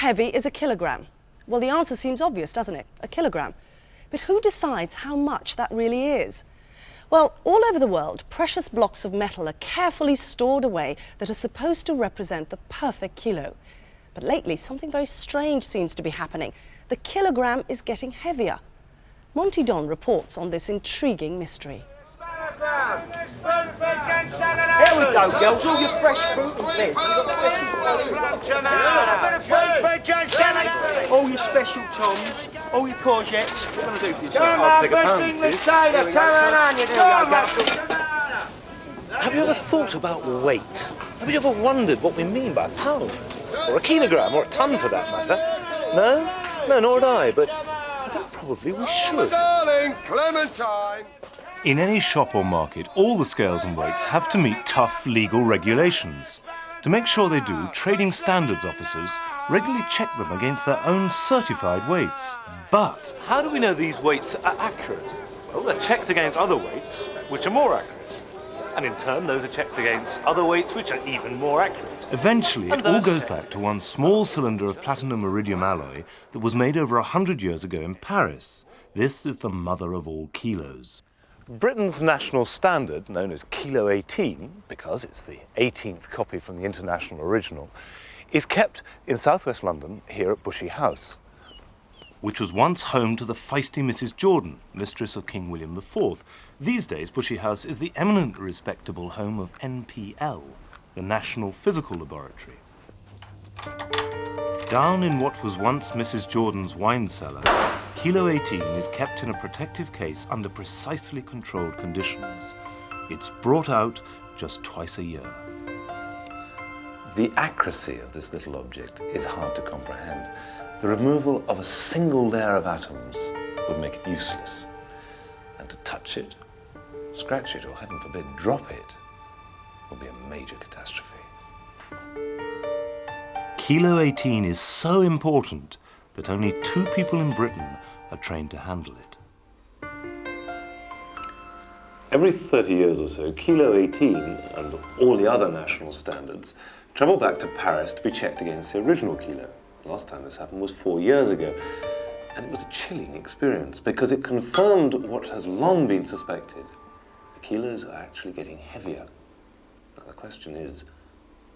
heavy is a kilogramme? Well, the answer seems obvious, doesn't it? A kilogramme. But who decides how much that really is? Well, all over the world, precious blocks of metal are carefully stored away that are supposed to represent the perfect kilo. But lately, something very strange seems to be happening. The kilogramme is getting heavier. Monty Don reports on this intriguing mystery. Here we go, girls, all your fresh fruit and veg. All your special toms, all your courgettes. What am I going to do for you? I'll take a pound, please. Have you ever thought about weight? Have you ever wondered what we mean by a pound? Or a kilogramme, or a ton for that matter? No? No, nor had I, but I think probably we should. Darling Clementine! In any shop or market, all the scales and weights have to meet tough legal regulations. To make sure they do, trading standards officers regularly check them against their own certified weights. But how do we know these weights are accurate? Well, they're checked against other weights, which are more accurate. And in turn, those are checked against other weights, which are even more accurate. Eventually, it all goes back to one small cylinder of platinum-iridium alloy that was made over 100 years ago in Paris. This is the mother of all kilos. Britain's national standard, known as Kilo 18, because it's the 18th copy from the international original, is kept in southwest London here at Bushy House, which was once home to the feisty Mrs. Jordan, mistress of King William IV. These days, Bushy House is the eminently respectable home of NPL, the National Physical Laboratory. Down in what was once Mrs. Jordan's wine cellar, Kilo 18 is kept in a protective case under precisely controlled conditions. It's brought out just twice a year. The accuracy of this little object is hard to comprehend. The removal of a single layer of atoms would make it useless. And to touch it, scratch it, or heaven forbid, drop it, would be a major catastrophe. Kilo 18 is so important that only 2 people in Britain are trained to handle it. Every 30 years or so, Kilo 18 and all the other national standards travel back to Paris to be checked against the original kilo. The last time this happened was 4 years ago, and it was a chilling experience because it confirmed what has long been suspected. The kilos are actually getting heavier. Now the question is,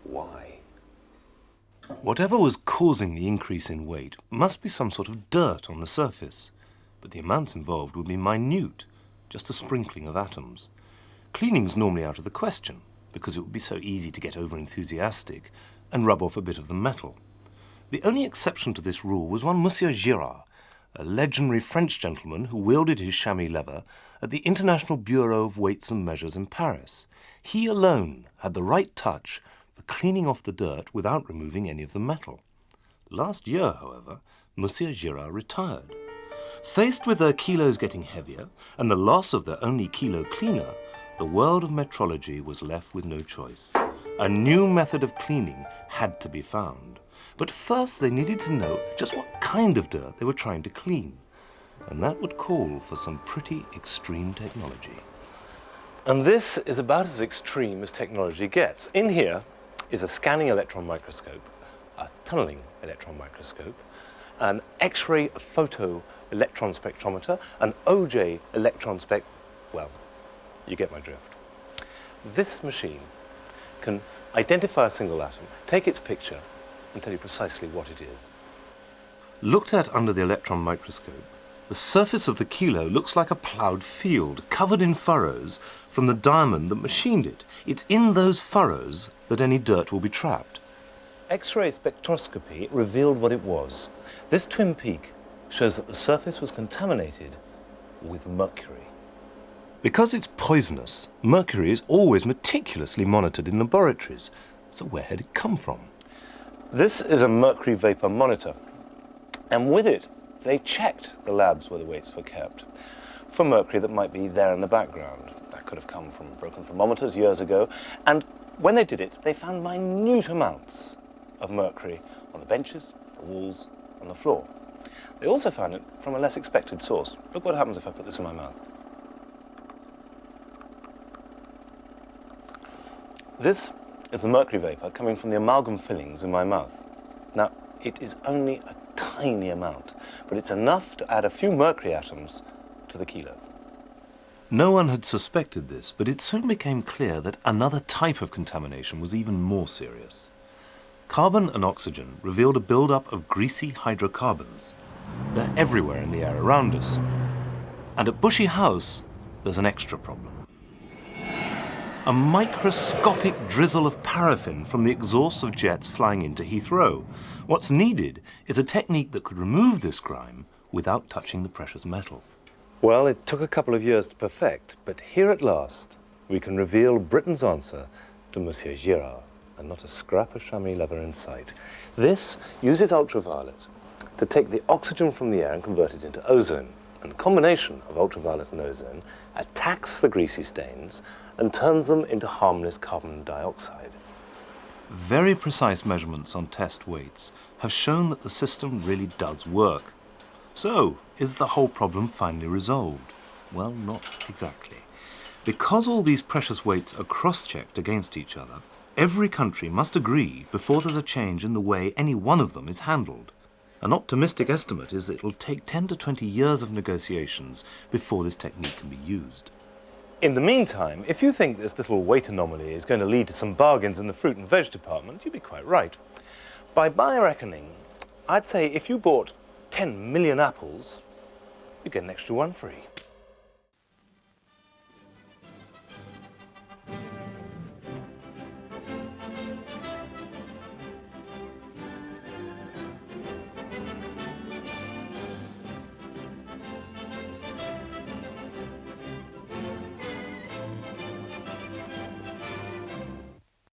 why? Whatever was causing the increase in weight must be some sort of dirt on the surface, but the amounts involved would be minute, just a sprinkling of atoms. Cleaning's normally out of the question, because it would be so easy to get over-enthusiastic and rub off a bit of the metal. The only exception to this rule was one Monsieur Girard, a legendary French gentleman who wielded his chamois lever at the International Bureau of Weights and Measures in Paris. He alone had the right touch for cleaning off the dirt without removing any of the metal. Last year, however, Monsieur Girard retired. Faced with their kilos getting heavier and the loss of their only kilo cleaner, the world of metrology was left with no choice. A new method of cleaning had to be found. But first they needed to know just what kind of dirt they were trying to clean. And that would call for some pretty extreme technology. And this is about as extreme as technology gets. In here is a scanning electron microscope, a tunneling electron microscope, an X-ray photo electron spectrometer, an OJ electron spec... well, you get my drift. This machine can identify a single atom, take its picture, and tell you precisely what it is. Looked at under the electron microscope, the surface of the kilo looks like a ploughed field, covered in furrows from the diamond that machined it. It's in those furrows that any dirt will be trapped. X-ray spectroscopy revealed what it was. This twin peak shows that the surface was contaminated with mercury. Because it's poisonous, mercury is always meticulously monitored in laboratories. So where had it come from? This is a mercury vapor monitor, and with it they checked the labs where the weights were kept for mercury that might be there in the background. That could have come from broken thermometers years ago, and when they did it, they found minute amounts of mercury on the benches, the walls, and the floor. They also found it from a less expected source. Look what happens if I put this in my mouth. This is the mercury vapor coming from the amalgam fillings in my mouth. Now, It is only a tiny amount, but it's enough to add a few mercury atoms to the kilo. No one had suspected this, but it soon became clear that another type of contamination was even more serious. Carbon and oxygen revealed a build-up of greasy hydrocarbons. They're everywhere in the air around us. And at Bushy House, there's an extra problem. A microscopic drizzle of paraffin from the exhausts of jets flying into Heathrow. What's needed is a technique that could remove this grime without touching the precious metal. Well, it took a couple of years to perfect, but here at last, we can reveal Britain's answer to Monsieur Girard, and not a scrap of chamois leather in sight. This uses ultraviolet to take the oxygen from the air and convert it into ozone. And the combination of ultraviolet and ozone attacks the greasy stains and turns them into harmless carbon dioxide. Very precise measurements on test weights have shown that the system really does work. So, is the whole problem finally resolved? Well, not exactly. Because all these precious weights are cross-checked against each other, every country must agree before there's a change in the way any one of them is handled. An optimistic estimate is that it'll take 10 to 20 years of negotiations before this technique can be used. In the meantime, if you think this little weight anomaly is going to lead to some bargains in the fruit and veg department, you'd be quite right. By my reckoning, I'd say if you bought 10 million apples, you get an extra one free.